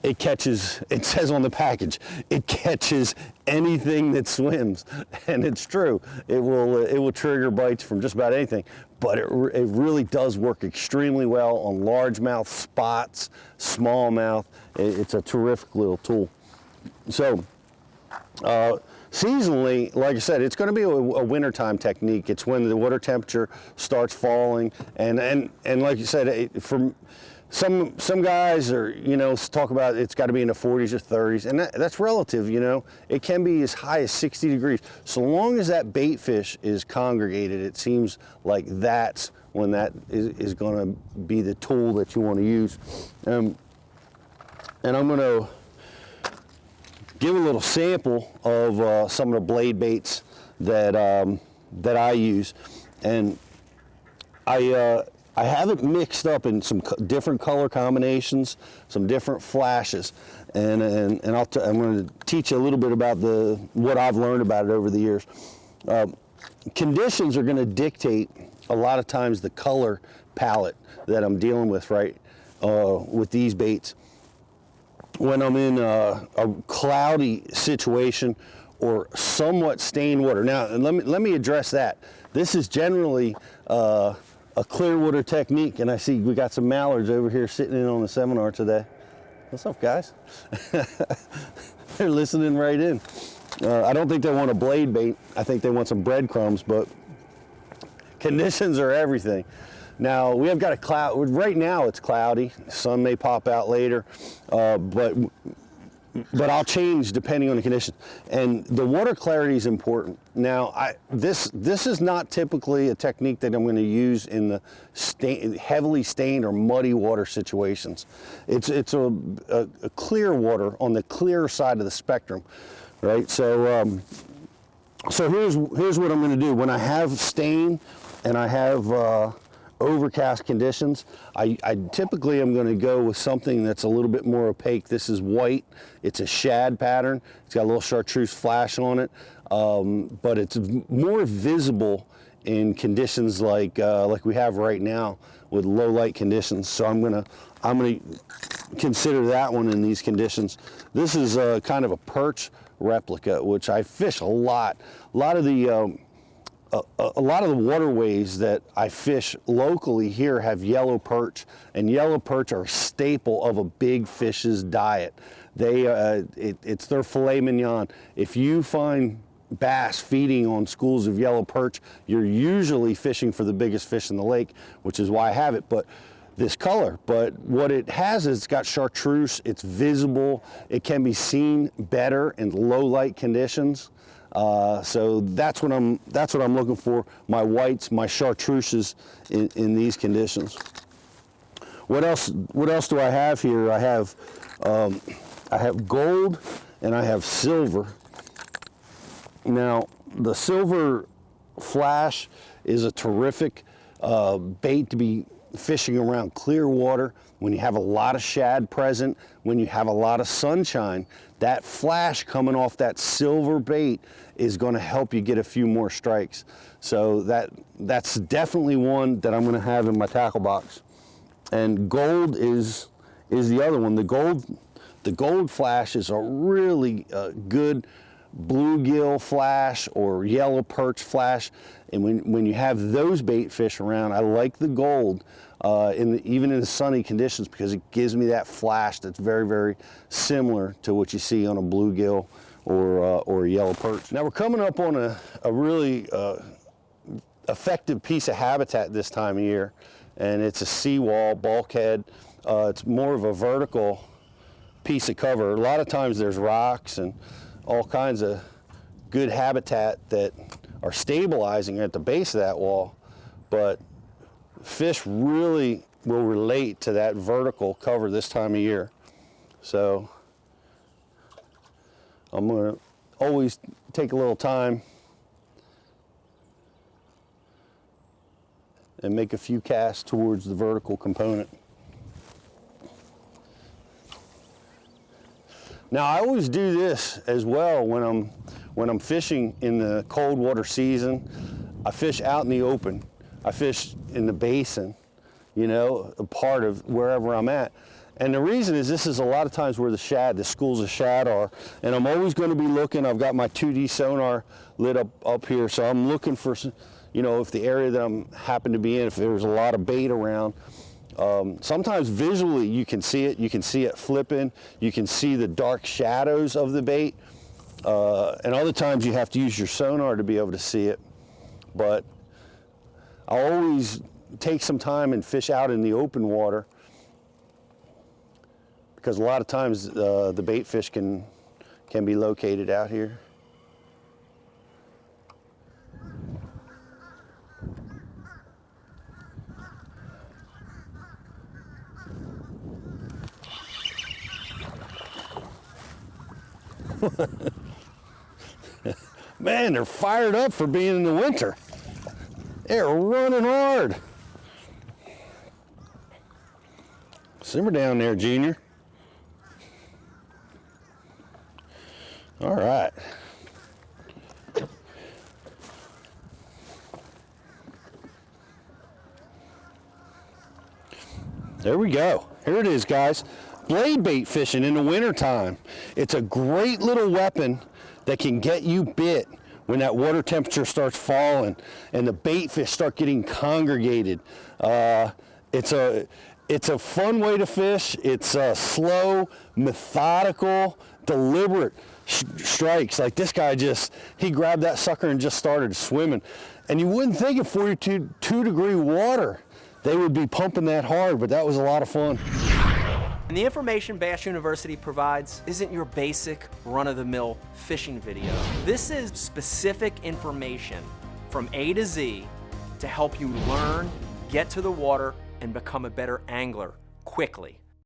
it catches, it says on the package, it catches anything that swims, and it's true. It will trigger bites from just about anything, but it really does work extremely well on largemouth, spots, smallmouth. It's a terrific little tool. So seasonally, like I said, it's going to be a wintertime technique. It's when the water temperature starts falling, and like you said, from some guys are, you know, talk about it's got to be in the 40s or 30s, and that's relative, you know. It can be as high as 60 degrees. So long as that bait fish is congregated, it seems like that's when that is going to be the tool that you want to use. And I'm going to give a little sample of some of the blade baits that I use, and I have it mixed up in some different color combinations, some different flashes, and I'm going to teach you a little bit about what I've learned about it over the years. Conditions are going to dictate a lot of times the color palette that I'm dealing with, right, with these baits. When I'm in a cloudy situation or somewhat stained water. Now, let me address that. This is generally a clear water technique, and I see we got some mallards over here sitting in on the seminar today. What's up, guys? They're listening right in. I don't think they want a blade bait. I think they want some breadcrumbs, but conditions are everything. Now, we have got a cloud. Right now it's cloudy. Sun may pop out later, but I'll change depending on the condition. And the water clarity is important. Now, this is not typically a technique that I'm going to use in the heavily stained or muddy water situations. It's a clear water on the clear side of the spectrum, right? So here's what I'm going to do. When I have stain and I have overcast conditions, I typically am going to go with something that's a little bit more opaque. This is white. It's a shad pattern. It's got a little chartreuse flash on it, but it's more visible in conditions like we have right now with low light conditions. So I'm gonna consider that one in these conditions. This is kind of a perch replica, which I fish a lot. A lot of the waterways that I fish locally here have yellow perch, and yellow perch are a staple of a big fish's diet. It's their filet mignon. If you find bass feeding on schools of yellow perch, you're usually fishing for the biggest fish in the lake, which is why I have it. But this color, but what it has is it's got chartreuse, it's visible, it can be seen better in low light conditions. So that's what I'm looking for. My whites, my chartreuses in these conditions. What else do I have here? I have gold and I have silver. Now, the silver flash is a terrific bait to be fishing around clear water when you have a lot of shad present, when you have a lot of sunshine. That flash coming off that silver bait is going to help you get a few more strikes. So that's definitely one that I'm going to have in my tackle box. And gold is the other one. The gold flash is a really good bluegill flash or yellow perch flash, and when you have those bait fish around, I like the gold even in the sunny conditions, because it gives me that flash that's very, very similar to what you see on a bluegill or a yellow perch. Now we're coming up on a really effective piece of habitat this time of year, and it's a seawall bulkhead. It's more of a vertical piece of cover. A lot of times there's rocks and all kinds of good habitat that are stabilizing at the base of that wall, but fish really will relate to that vertical cover this time of year. So I'm going to always take a little time and make a few casts towards the vertical component. Now I always do this as well when I'm fishing in the cold water season. I fish out in the open. I fish in the basin, you know, a part of wherever I'm at. And the reason is this is a lot of times where the schools of shad are. And I'm always going to be looking. I've got my 2D sonar lit up here. So I'm looking for, you know, if the area that I'm happen to be in, if there's a lot of bait around. Sometimes visually you can see it. You can see it flipping. You can see the dark shadows of the bait. And other times you have to use your sonar to be able to see it. But I always take some time and fish out in the open water, because a lot of times the bait fish can be located out here. Man, they're fired up for being in the winter. They're running hard. Simmer down there, Junior. All right. There we go. Here it is, guys. Blade bait fishing in the wintertime. It's a great little weapon that can get you bit when that water temperature starts falling and the bait fish start getting congregated. It's a fun way to fish. It's slow, methodical, deliberate strikes. Like this guy he grabbed that sucker and just started swimming. And you wouldn't think at 42-degree water they would be pumping that hard, but that was a lot of fun. And the information Bass University provides isn't your basic run-of-the-mill fishing video. This is specific information from A to Z to help you learn, get to the water, and become a better angler quickly.